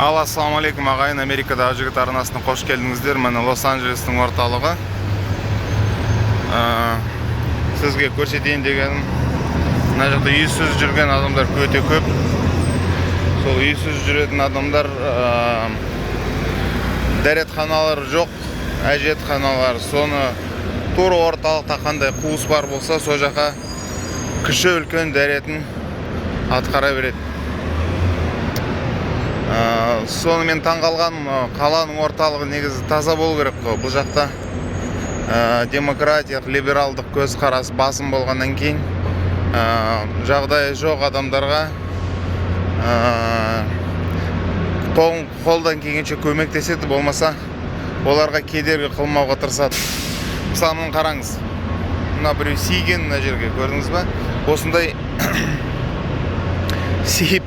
Ассалаумалейкум ағайын, Америкадағы жігіт арнасына қош келдіңіздер. Міне Лос-Анджелестің орталығы. Сізге көрсетейін дегенім, мына жақта үйсіз жүрген адамдар өте көп. Сол үйсіз жүретін адамдар дәретханалар жоқ, әжетханалар. Соны тура орталықта қандай қуыс бар болса, сол жаққа кіші үлкен дәретін атқара береді. Сонымен таңғалған, қаланың орталығы негізі таза болу керек қой. Бұл жақта демократиялық, либералдық көзқарас басым болғаннан кейін жағдайы жоқ адамдарға қолдан келгенше көмектеседі, болмаса оларға кедергі қылмауға тырысады. Мысалы, қараңыз, мына біреу сиген, мына жерге көрдіңіз ба? Осындай сиіп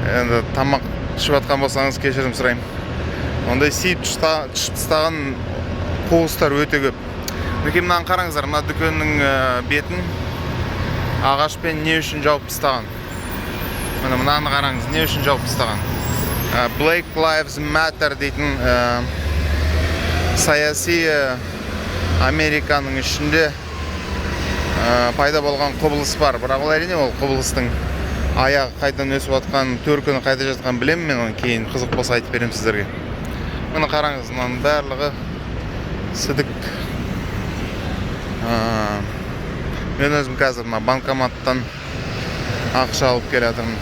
енді тамақ ішіп жатқан болсаңыз кешірім сұраймын. Ондай сиіп тастаған қуыстар өте көп. Мінекей мынаны қараңыздар, мына дүкеннің бетін ағашпен не үшін жауып тастаған? Мынаны қараңыз, не үшін жауып тастаған? Black Lives Matter дейтін саяси Американың ішінде пайда болған құбылыс бар. Бірақ ол әрине ол құбылыстың аяғы қайдан өсіп жатқан, төркіні қайда жатқан білемін мен, оны кейін қызық болса айтып беремін сіздерге. Міне қараңыз, мынаның барлығы сідік. Мен өзім қазір мына банкоматтан ақша алып келе жатырмын.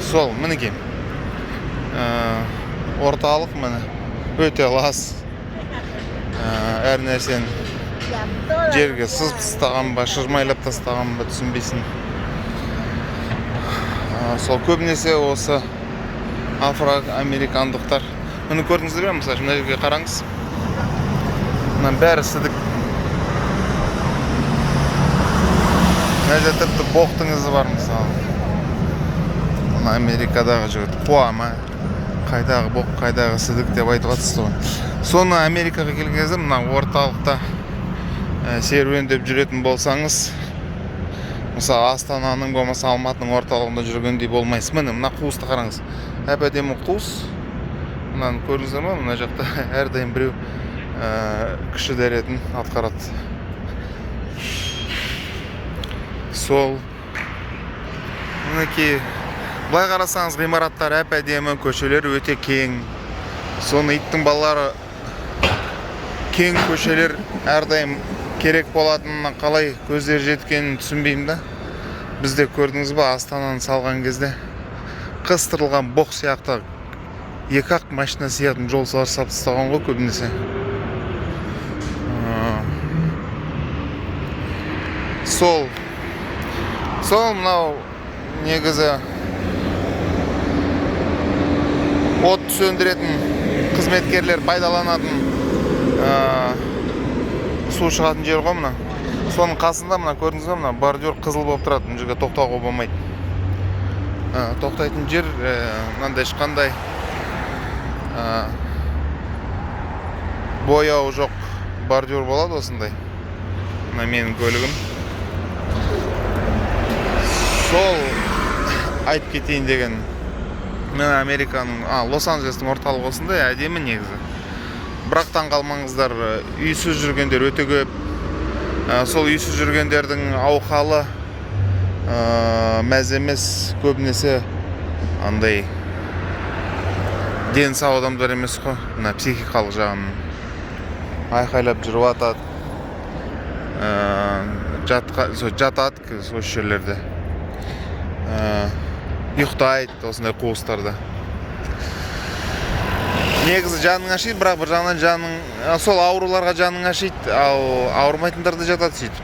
Сол, мінекей. Орталық міне өте лас. Әр нәрсені жерге сызып тастаған ба, шырмайлап тастаған ба, түсінбейсің. Сол көбінесе осы афроамерикандықтар. Мұны көрдіңіздер ме? Мысалы, мына жерге қараңыз. Мына бәрі сідік. Мына жерде тіпті боқтың ізі бар, мысалы. Мына Америкадағы жігіт қуама, қайдағы боқ, қайдағы сідік деп айтып жатсыз ғой. Соны Америкаға келген кезде мына орталықта серуендеп жүретін болсаңыз, мысалы Астананың болмаса Алматының орталығында жүргендей болмайсыз. Мына қуысты қараңыз. Әп-әдемі қуыс. Мынаны көрдіңіздер ме? Мына жақта әрдайым біреу кіші дәретін атқарады. Сол. Мінекей, былай қарасаңыз, ғимараттар әп-әдемі, көшелер өте кең. Соны иттің балалары кең көшелер әрдайым керек болатынына қалай көздері жеткенін түсінбеймін да. Бізде көрдіңіз ба, Астананы салған кезде қыстырылған боқ сияқты екі-ақ машина сиятын жол салып тастаған ғой көбінесе. Сол мынау негізі от сөндіретін қызметкерлер пайдаланатын су шығатын жер ғой мына. Соның қасында мына көрдіңіз бе, мына бордюр қызыл болып тұрады. Мына жерге тоқтауға болмайды. Тоқтайтын жер мынандай ешқандай бояу жоқ бордюр болады осындай. Мына менің көлігім. Сол айтып кетейін деген. Мына Американың, Лос-Анджелестің орталығы осындай әдемі негізі. Бірақ таңғалмаңыздар, үйсіз жүргендер өте көп. Сол үйсіз жүргендердің ауқалы мәз емес, көбінесе андай дені сау адамдар емес қой. Мына психикалық жағынан айқайлап жүріп жатады осы жерлерде. Ұйықтайды осындай қуыстарда. Негізі жаның ашиды, бірақ бір жағынан сол ауруларға жаның ашиды, ал ауырмайтындар да жатады сөйтіп.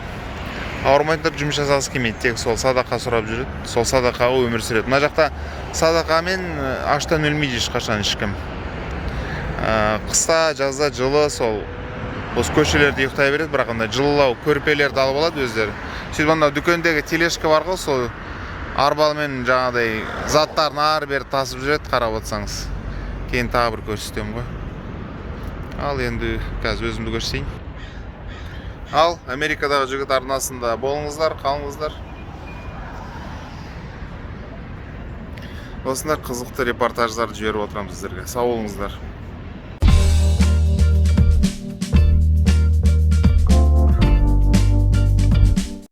Ауырмайтындар жұмыс жасағысы келмейді, тек сол садақа сұрап жүреді, сол садақаға өмір сүреді. Мына жақта садақамен аштан өлмейді ешқашан ешкім. Қыста, жазда жылы сол осы көшелерде ұйықтай береді, бірақ андай жылылау көрпелерді алып алады өздері. Сөйтіп анда дүкендегі тележка бар ғой, сол арбамен жаңағыдай заттарын ары-бері тасып жүреді, қарап отырсаңыз. Кейін тағы бір көрсетем ғой. Ал енді қазір өзімді көрсетейін. Ал Америкадағы жігіт арнасында болыңыздар, қалыңыздар. осындай қызықты репортаждарды жіберіп отырамыз сіздерге. Сау болыңыздар.